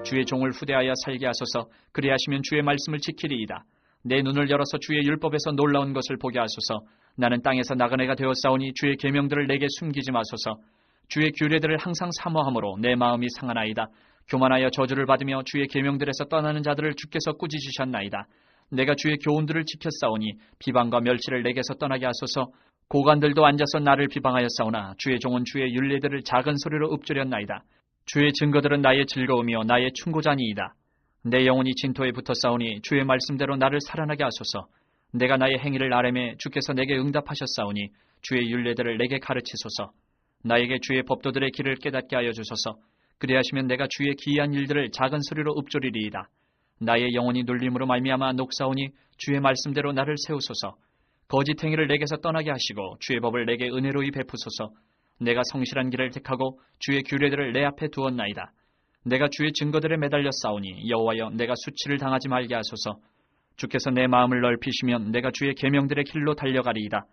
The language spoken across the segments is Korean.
주의 종을 후대하여 살게 하소서. 그리하시면 주의 말씀을 지키리이다. 내 눈을 열어서 주의 율법에서 놀라운 것을 보게 하소서. 나는 땅에서 나그네가 되었사오니 주의 계명들을 내게 숨기지 마소서. 주의 규례들을 항상 사모함으로 내 마음이 상하나이다. 교만하여 저주를 받으며 주의 계명들에서 떠나는 자들을 주께서 꾸짖으셨나이다. 내가 주의 교훈들을 지켰사오니 비방과 멸치를 내게서 떠나게 하소서. 고관들도 앉아서 나를 비방하였사오나 주의 종은 주의 율례들을 작은 소리로 읊조렸나이다. 주의 증거들은 나의 즐거움이요 나의 충고자니이다. 내 영혼이 진토에 붙었사오니 주의 말씀대로 나를 살아나게 하소서. 내가 나의 행위를 아뢰매 주께서 내게 응답하셨사오니 주의 율례들을 내게 가르치소서. 나에게 주의 법도들의 길을 깨닫게 하여 주소서. 그리하시면 내가 주의 기이한 일들을 작은 소리로 읊조리리이다. 나의 영혼이 눌림으로 말미암아 녹사오니 주의 말씀대로 나를 세우소서. 거짓 행위를 내게서 떠나게 하시고 주의 법을 내게 은혜로이 베푸소서. 내가 성실한 길을 택하고 주의 규례들을 내 앞에 두었나이다. 내가 주의 증거들에 매달려 싸우니 여호와여 내가 수치를 당하지 말게 하소서. 주께서 내 마음을 넓히시면 내가 주의 계명들의 길로 달려가리이다.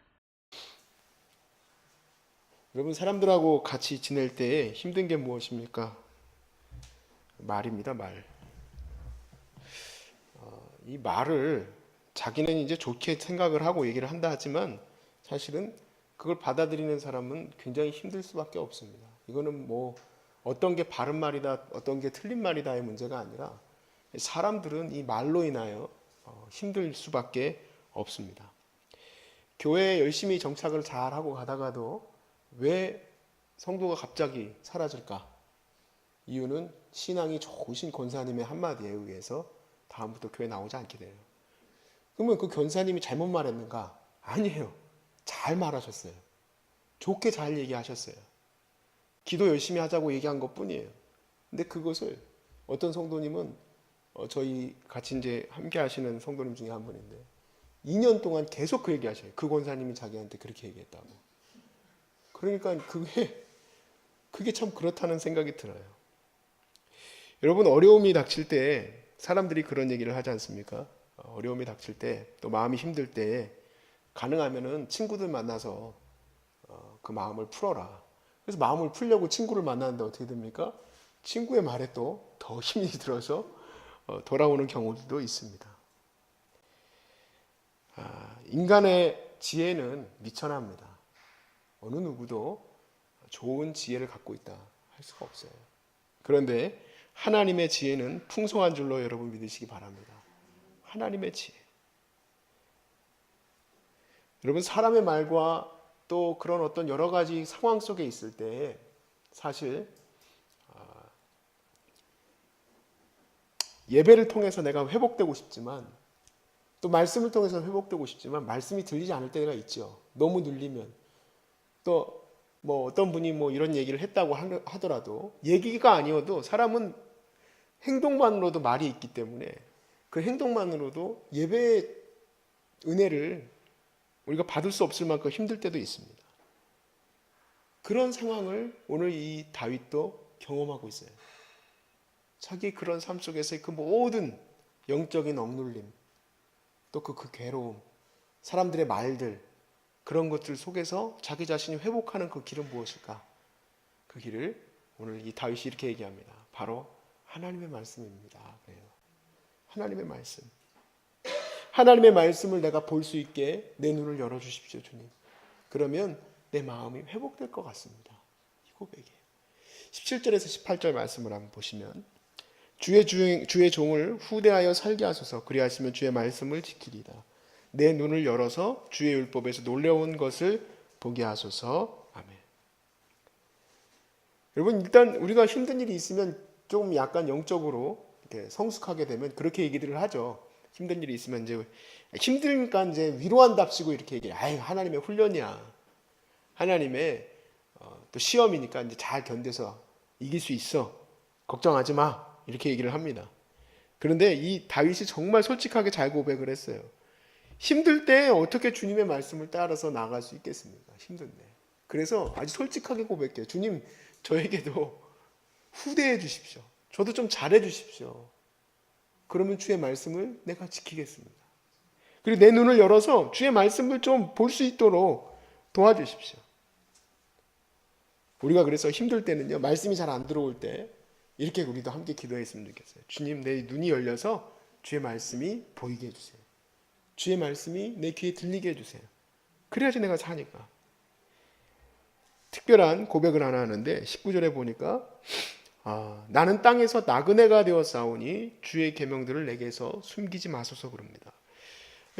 여러분, 사람들하고 같이 지낼 때 힘든 게 무엇입니까? 말입니다. 말. 이 말을 자기는 이제 좋게 생각을 하고 얘기를 한다 하지만 사실은 그걸 받아들이는 사람은 굉장히 힘들 수밖에 없습니다. 이거는 뭐 어떤 게 바른 말이다, 어떤 게 틀린 말이다의 문제가 아니라 사람들은 이 말로 인하여 힘들 수밖에 없습니다. 교회에 열심히 정착을 잘 하고 가다가도 왜 성도가 갑자기 사라질까? 이유는 신앙이 좋으신 권사님의 한마디에 의해서 다음부터 교회 나오지 않게 돼요. 그러면 그 권사님이 잘못 말했는가? 아니에요. 잘 말하셨어요. 좋게 잘 얘기하셨어요. 기도 열심히 하자고 얘기한 것 뿐이에요. 근데 그것을 어떤 성도님은 저희 같이 이제 함께 하시는 성도님 중에 한 분인데 2년 동안 계속 그 얘기하셔요. 그 권사님이 자기한테 그렇게 얘기했다고. 그러니까 그게 참 그렇다는 생각이 들어요. 여러분, 어려움이 닥칠 때 사람들이 그런 얘기를 하지 않습니까? 어려움이 닥칠 때 또 마음이 힘들 때 가능하면은 친구들 만나서 그 마음을 풀어라. 그래서 마음을 풀려고 친구를 만나는데 어떻게 됩니까? 친구의 말에 또 더 힘이 들어서 돌아오는 경우도 있습니다. 인간의 지혜는 미천합니다. 어느 누구도 좋은 지혜를 갖고 있다 할 수가 없어요. 그런데 하나님의 지혜는 풍성한 줄로 여러분 믿으시기 바랍니다. 하나님의 지혜. 여러분, 사람의 말과 또 그런 어떤 여러 가지 상황 속에 있을 때 사실 예배를 통해서 내가 회복되고 싶지만 또 말씀을 통해서 회복되고 싶지만 말씀이 들리지 않을 때가 있죠. 너무 눌리면 또 뭐 어떤 분이 뭐 이런 얘기를 했다고 하더라도 얘기가 아니어도 사람은 행동만으로도 말이 있기 때문에 그 행동만으로도 예배의 은혜를 우리가 받을 수 없을 만큼 힘들 때도 있습니다. 그런 상황을 오늘 이 다윗도 경험하고 있어요. 자기 그런 삶 속에서의 그 모든 영적인 억눌림, 또 그 괴로움, 사람들의 말들, 그런 것들 속에서 자기 자신이 회복하는 그 길은 무엇일까? 그 길을 오늘 이 다윗이 이렇게 얘기합니다. 바로 하나님의 말씀입니다. 그래요. 하나님의 말씀. 하나님의 말씀을 내가 볼 수 있게 내 눈을 열어주십시오, 주님. 그러면 내 마음이 회복될 것 같습니다. 이 고백이에요. 17절에서 18절 말씀을 한번 보시면 주의 종을 후대하여 살게 하소서. 그리하시면 주의 말씀을 지키리다. 내 눈을 열어서 주의 율법에서 놀라운 것을 보게 하소서. 아멘. 여러분, 일단 우리가 힘든 일이 있으면 좀 약간 영적으로 이렇게 성숙하게 되면 그렇게 얘기들을 하죠. 힘든 일이 있으면 이제 힘드니까 이제 위로한답시고 이렇게 얘기해요. 아유, 하나님의 훈련이야. 하나님의 또 시험이니까 이제 잘 견뎌서 이길 수 있어. 걱정하지 마. 이렇게 얘기를 합니다. 그런데 이 다윗이 정말 솔직하게 잘 고백을 했어요. 힘들 때 어떻게 주님의 말씀을 따라서 나갈 수 있겠습니까? 힘든데. 그래서 아주 솔직하게 고백해요. 주님, 저에게도 후대해 주십시오. 저도 좀 잘해 주십시오. 그러면 주의 말씀을 내가 지키겠습니다. 그리고 내 눈을 열어서 주의 말씀을 좀 볼 수 있도록 도와주십시오. 우리가 그래서 힘들 때는요, 말씀이 잘 안 들어올 때 이렇게 우리도 함께 기도했으면 좋겠어요. 주님, 내 눈이 열려서 주의 말씀이 보이게 해주세요. 주의 말씀이 내 귀에 들리게 해주세요. 그래야지 내가 사니까. 특별한 고백을 하나 하는데 19절에 보니까 나는 땅에서 나그네가 되어 싸우니 주의 계명들을 내게서 숨기지 마소서 그럽니다.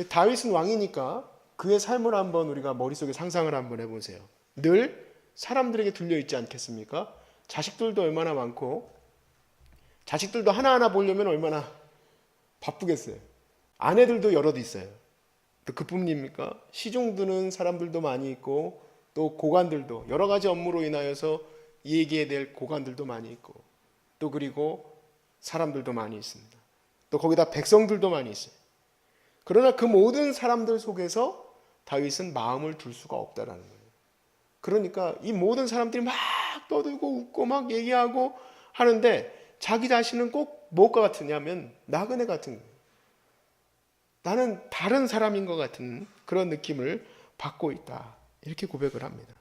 다윗은 왕이니까 그의 삶을 한번 우리가 머릿속에 상상을 한번 해보세요. 늘 사람들에게 들려있지 않겠습니까? 자식들도 얼마나 많고 자식들도 하나하나 보려면 얼마나 바쁘겠어요. 아내들도 여럿 있어요. 또 그뿐입니까? 시중 드는 사람들도 많이 있고 또 고관들도 여러 가지 업무로 인하여서 얘기해야 될 고관들도 많이 있고 또 그리고 사람들도 많이 있습니다. 또 거기다 백성들도 많이 있어요. 그러나 그 모든 사람들 속에서 다윗은 마음을 둘 수가 없다라는 거예요. 그러니까 이 모든 사람들이 막 떠들고 웃고 막 얘기하고 하는데 자기 자신은 꼭 무엇과 같으냐면 나그네 같은 거예요. 나는 다른 사람인 것 같은 그런 느낌을 받고 있다. 이렇게 고백을 합니다.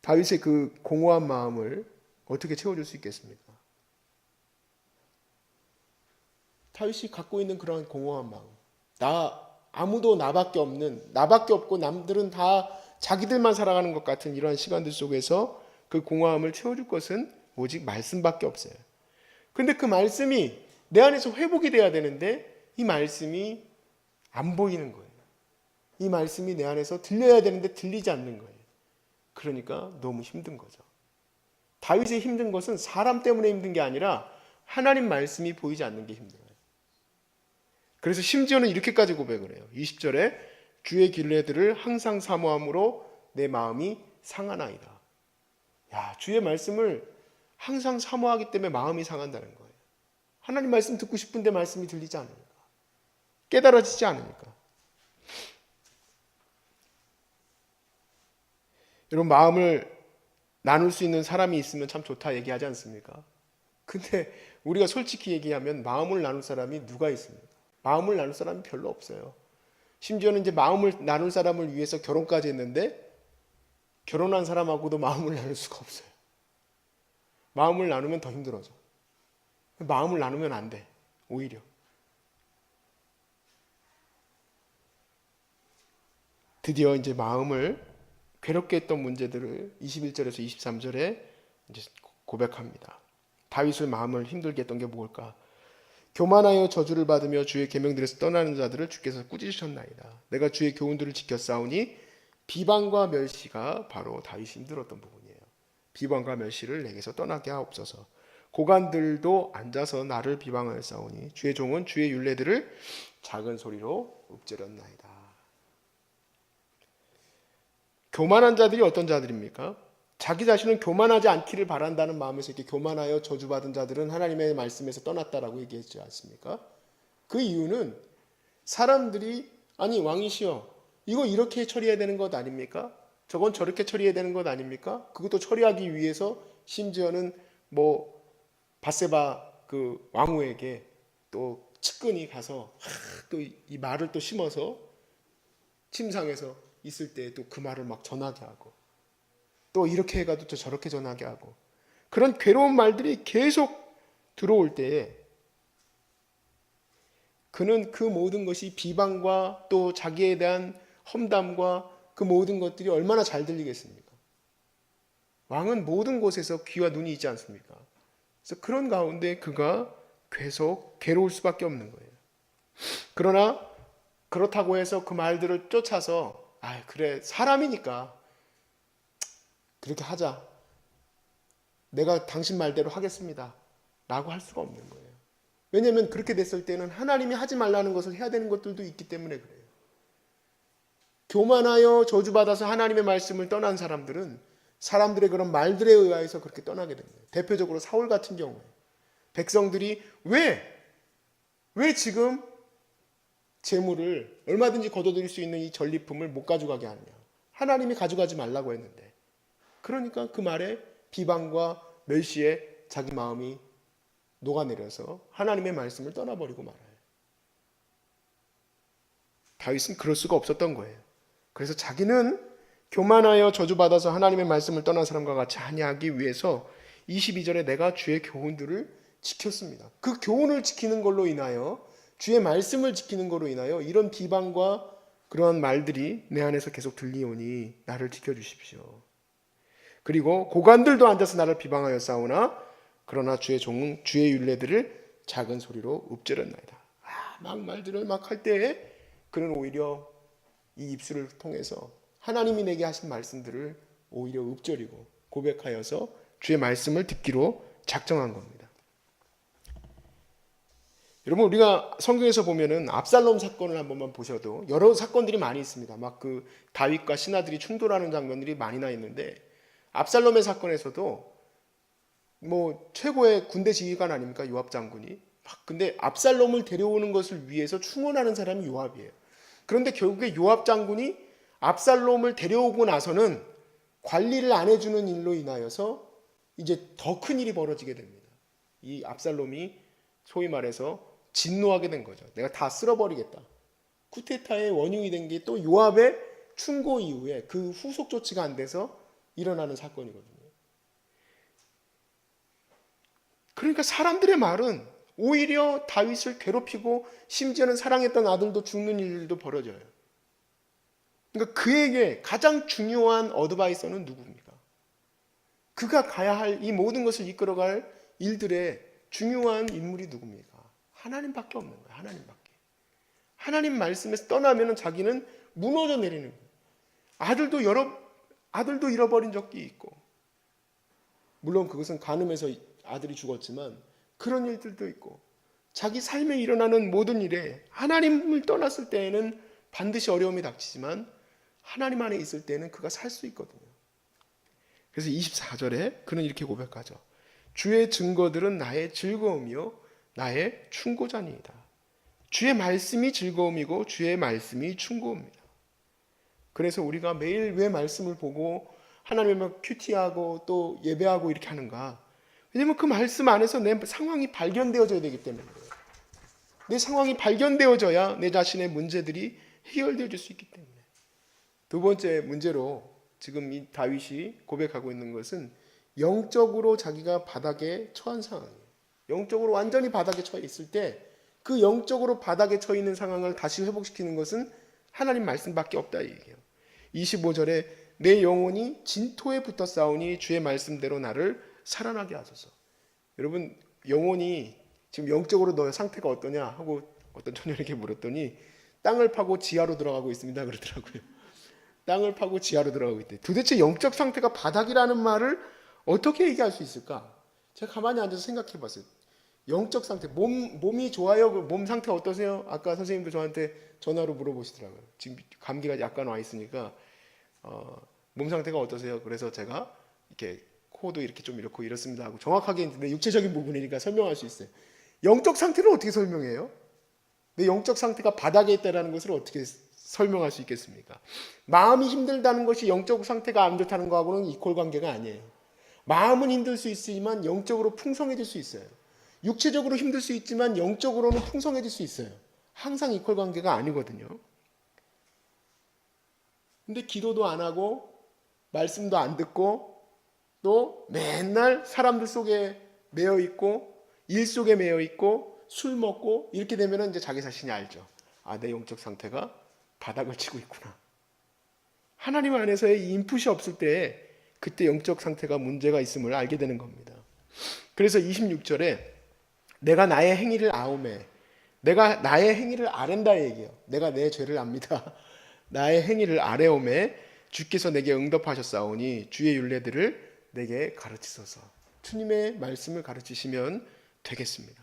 다윗의 그 공허한 마음을 어떻게 채워줄 수 있겠습니까? 다윗이 갖고 있는 그런 공허한 마음. 아무도 나밖에 없고 남들은 다 자기들만 살아가는 것 같은 이러한 시간들 속에서 그 공허함을 채워줄 것은 오직 말씀밖에 없어요. 근데 그 말씀이 내 안에서 회복이 돼야 되는데 이 말씀이 안 보이는 거예요. 이 말씀이 내 안에서 들려야 되는데 들리지 않는 거예요. 그러니까 너무 힘든 거죠. 다윗의 힘든 것은 사람 때문에 힘든 게 아니라 하나님 말씀이 보이지 않는 게 힘들어요. 그래서 심지어는 이렇게까지 고백을 해요. 20절에 주의 길례들을 항상 사모함으로 내 마음이 상하나이다. 야, 주의 말씀을 항상 사모하기 때문에 마음이 상한다는 거예요. 하나님 말씀 듣고 싶은데 말씀이 들리지 않으니까. 깨달아지지 않으니까. 여러분, 마음을 나눌 수 있는 사람이 있으면 참 좋다 얘기하지 않습니까? 근데 우리가 솔직히 얘기하면 마음을 나눌 사람이 누가 있습니까? 마음을 나눌 사람이 별로 없어요. 심지어는 이제 마음을 나눌 사람을 위해서 결혼까지 했는데 결혼한 사람하고도 마음을 나눌 수가 없어요. 마음을 나누면 더 힘들어져. 마음을 나누면 안 돼. 오히려. 드디어 이제 마음을 괴롭게 했던 문제들을 21절에서 23절에 이제 고백합니다. 다윗의 마음을 힘들게 했던 게 뭘까? 교만하여 저주를 받으며 주의 계명들에서 떠나는 자들을 주께서 꾸짖으셨나이다. 내가 주의 교훈들을 지켜 싸우니 비방과 멸시가 바로 다윗이 힘들었던 부분이에요. 비방과 멸시를 내게서 떠나게 하옵소서. 고관들도 앉아서 나를 비방하여 싸우니 주의 종은 주의 율례들을 작은 소리로 읊조렸나이다. 교만한 자들이 어떤 자들입니까? 자기 자신은 교만하지 않기를 바란다는 마음에서 이렇게 교만하여 저주받은 자들은 하나님의 말씀에서 떠났다라고 얘기했지 않습니까? 그 이유는 사람들이 아니 왕이시여 이거 이렇게 처리해야 되는 것 아닙니까? 저건 저렇게 처리해야 되는 것 아닙니까? 그것도 처리하기 위해서 심지어는 바세바 그 왕후에게 또 측근이 가서 또 이 말을 또 심어서 침상에서 있을 때 또 그 말을 막 전하게 하고 또 이렇게 해가지고 또 저렇게 전하게 하고 그런 괴로운 말들이 계속 들어올 때에 그는 그 모든 것이 비방과 또 자기에 대한 험담과 그 모든 것들이 얼마나 잘 들리겠습니까? 왕은 모든 곳에서 귀와 눈이 있지 않습니까? 그래서 그런 가운데 그가 계속 괴로울 수밖에 없는 거예요. 그러나 그렇다고 해서 그 말들을 쫓아서 그래 사람이니까 그렇게 하자. 내가 당신 말대로 하겠습니다. 라고 할 수가 없는 거예요. 왜냐하면 그렇게 됐을 때는 하나님이 하지 말라는 것을 해야 되는 것들도 있기 때문에 그래요. 교만하여 저주받아서 하나님의 말씀을 떠난 사람들은 사람들의 그런 말들에 의해서 그렇게 떠나게 됩니다. 대표적으로 사울 같은 경우에 백성들이 왜 지금 재물을 얼마든지 거둬들일 수 있는 이 전리품을 못 가져가게 하느냐. 하나님이 가져가지 말라고 했는데 그러니까 그 말에 비방과 멸시에 자기 마음이 녹아내려서 하나님의 말씀을 떠나버리고 말아요. 다윗은 그럴 수가 없었던 거예요. 그래서 자기는 교만하여 저주받아서 하나님의 말씀을 떠난 사람과 같이 아니하기 위해서 22절에 내가 주의 교훈들을 지켰습니다. 그 교훈을 지키는 걸로 인하여, 주의 말씀을 지키는 걸로 인하여 이런 비방과 그러한 말들이 내 안에서 계속 들리오니 나를 지켜주십시오. 그리고 고관들도 앉아서 나를 비방하여 싸우나 그러나 주의 종은 주의 율례들을 작은 소리로 읊조렸나이다. 막 말들을 막 할 때에 그는 오히려 이 입술을 통해서 하나님이 내게 하신 말씀들을 오히려 읊조리고 고백하여서 주의 말씀을 듣기로 작정한 겁니다. 여러분, 우리가 성경에서 보면은 압살롬 사건을 한 번만 보셔도 여러 사건들이 많이 있습니다. 막 그 다윗과 신하들이 충돌하는 장면들이 많이 나 있는데, 압살롬의 사건에서도 뭐 최고의 군대 지휘관 아닙니까? 요압 장군이. 근데 압살롬을 데려오는 것을 위해서 충원하는 사람이 요압이에요. 그런데 결국에 요압 장군이 압살롬을 데려오고 나서는 관리를 안 해주는 일로 인하여서 이제 더 큰 일이 벌어지게 됩니다. 이 압살롬이 소위 말해서 진노하게 된 거죠. 내가 다 쓸어버리겠다. 쿠데타의 원흉이 된 게 또 요압의 충고 이후에 그 후속 조치가 안 돼서 일어나는 사건이거든요. 그러니까 사람들의 말은 오히려 다윗을 괴롭히고 심지어는 사랑했던 아들도 죽는 일도 벌어져요. 그러니까 그에게 가장 중요한 어드바이서는 누굽니까? 그가 가야 할 이 모든 것을 이끌어갈 일들의 중요한 인물이 누굽니까? 하나님밖에 없는 거예요. 하나님밖에. 하나님 말씀에서 떠나면 자기는 무너져 내리는 거예요. 아들도 잃어버린 적이 있고, 물론 그것은 간음해서 아들이 죽었지만 그런 일들도 있고, 자기 삶에 일어나는 모든 일에 하나님을 떠났을 때에는 반드시 어려움이 닥치지만 하나님 안에 있을 때는 그가 살 수 있거든요. 그래서 24절에 그는 이렇게 고백하죠. 주의 증거들은 나의 즐거움이요 나의 충고자니이다. 주의 말씀이 즐거움이고 주의 말씀이 충고입니다. 그래서 우리가 매일 왜 말씀을 보고 하나님을 큐티하고 또 예배하고 이렇게 하는가? 왜냐하면 그 말씀 안에서 내 상황이 발견되어져야 되기 때문에 그래요. 내 상황이 발견되어져야 내 자신의 문제들이 해결되어질 수 있기 때문에. 두 번째 문제로 지금 이 다윗이 고백하고 있는 것은 영적으로 자기가 바닥에 처한 상황이에요. 영적으로 완전히 바닥에 처해 있을 때 그 영적으로 바닥에 처해 있는 상황을 다시 회복시키는 것은 하나님 말씀밖에 없다 이 얘기예요. 25절에 내 영혼이 진토에 붙어 싸우니 주의 말씀대로 나를 살아나게 하소서. 여러분, 영혼이 지금 영적으로 너의 상태가 어떠냐 하고 어떤 처녀에게 물었더니 땅을 파고 지하로 들어가고 있습니다 그러더라고요. 땅을 파고 지하로 들어가고 있대. 도대체 영적 상태가 바닥이라는 말을 어떻게 얘기할 수 있을까? 제가 가만히 앉아서 생각해 봤어요. 영적 상태, 몸이 좋아요? 몸 상태 어떠세요? 아까 선생님도 저한테 전화로 물어보시더라고요. 지금 감기가 약간 와 있으니까 몸 상태가 어떠세요? 그래서 제가 이렇게 코도 이렇게 좀 이렇고 이렇습니다 하고 정확하게 내 육체적인 부분이니까 설명할 수 있어요. 영적 상태를 어떻게 설명해요? 내 영적 상태가 바닥에 있다는 것을 어떻게 설명할 수 있겠습니까? 마음이 힘들다는 것이 영적 상태가 안 좋다는 거하고는 이퀄 관계가 아니에요. 마음은 힘들 수 있지만 영적으로 풍성해질 수 있어요. 육체적으로 힘들 수 있지만 영적으로는 풍성해질 수 있어요. 항상 이퀄 관계가 아니거든요. 근데 기도도 안 하고 말씀도 안 듣고 또 맨날 사람들 속에 매여 있고 일 속에 매여 있고 술 먹고 이렇게 되면 이제 자기 자신이 알죠. 아, 내 영적 상태가 바닥을 치고 있구나. 하나님 안에서의 인풋이 없을 때 그때 영적 상태가 문제가 있음을 알게 되는 겁니다. 그래서 26절에 내가 나의 행위를 아오매, 내가 나의 행위를 아랜다 얘기해요. 내가 내 죄를 압니다. 나의 행위를 아뢰오매 주께서 내게 응답하셨사오니 주의 율례들을 내게 가르치소서. 주님의 말씀을 가르치시면 되겠습니다.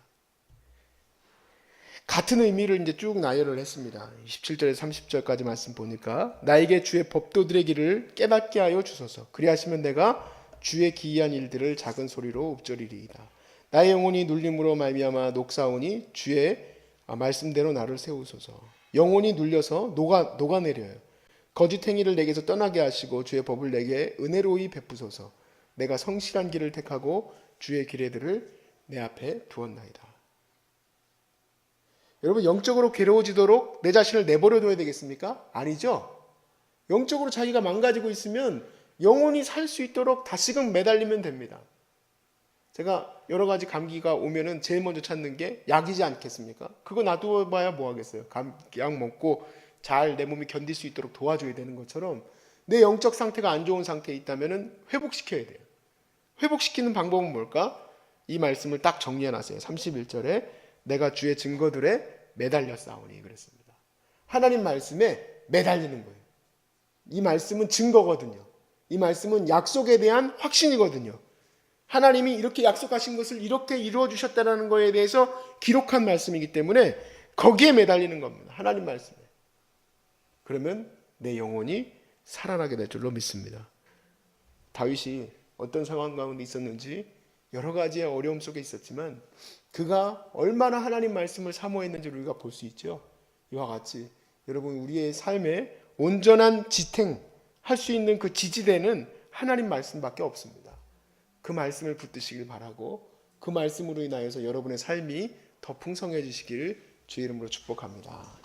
같은 의미를 이제 쭉 나열을 했습니다. 27절에서 30절까지 말씀 보니까 나에게 주의 법도들의 길을 깨닫게 하여 주소서. 그리하시면 내가 주의 기이한 일들을 작은 소리로 읊조리리이다. 나의 영혼이 눌림으로 말미암아 녹사오니 주의 말씀대로 나를 세우소서. 영혼이 눌려서 녹아내려요. 거짓 행위를 내게서 떠나게 하시고 주의 법을 내게 은혜로이 베푸소서. 내가 성실한 길을 택하고 주의 규례들을 내 앞에 두었나이다. 여러분, 영적으로 괴로워지도록 내 자신을 내버려 둬야 되겠습니까? 아니죠. 영적으로 자기가 망가지고 있으면 영혼이 살 수 있도록 다시금 매달리면 됩니다. 제가 여러 가지 감기가 오면은 제일 먼저 찾는 게 약이지 않겠습니까? 그거 놔둬봐야 뭐 하겠어요. 약 먹고 잘 내 몸이 견딜 수 있도록 도와줘야 되는 것처럼 내 영적 상태가 안 좋은 상태에 있다면은 회복시켜야 돼요. 회복시키는 방법은 뭘까? 이 말씀을 딱 정리해놨어요. 31절에 내가 주의 증거들에 매달려 싸우니 그랬습니다. 하나님 말씀에 매달리는 거예요. 이 말씀은 증거거든요. 이 말씀은 약속에 대한 확신이거든요. 하나님이 이렇게 약속하신 것을 이렇게 이루어 주셨다는 것에 대해서 기록한 말씀이기 때문에 거기에 매달리는 겁니다. 하나님 말씀에. 그러면 내 영혼이 살아나게 될 줄로 믿습니다. 다윗이 어떤 상황 가운데 있었는지 여러 가지의 어려움 속에 있었지만 그가 얼마나 하나님 말씀을 사모했는지 우리가 볼 수 있죠. 이와 같이 여러분 우리의 삶에 온전한 지탱할 수 있는 그 지지대는 하나님 말씀밖에 없습니다. 그 말씀을 붙드시길 바라고 그 말씀으로 인하여서 여러분의 삶이 더 풍성해지시기를 주의 이름으로 축복합니다.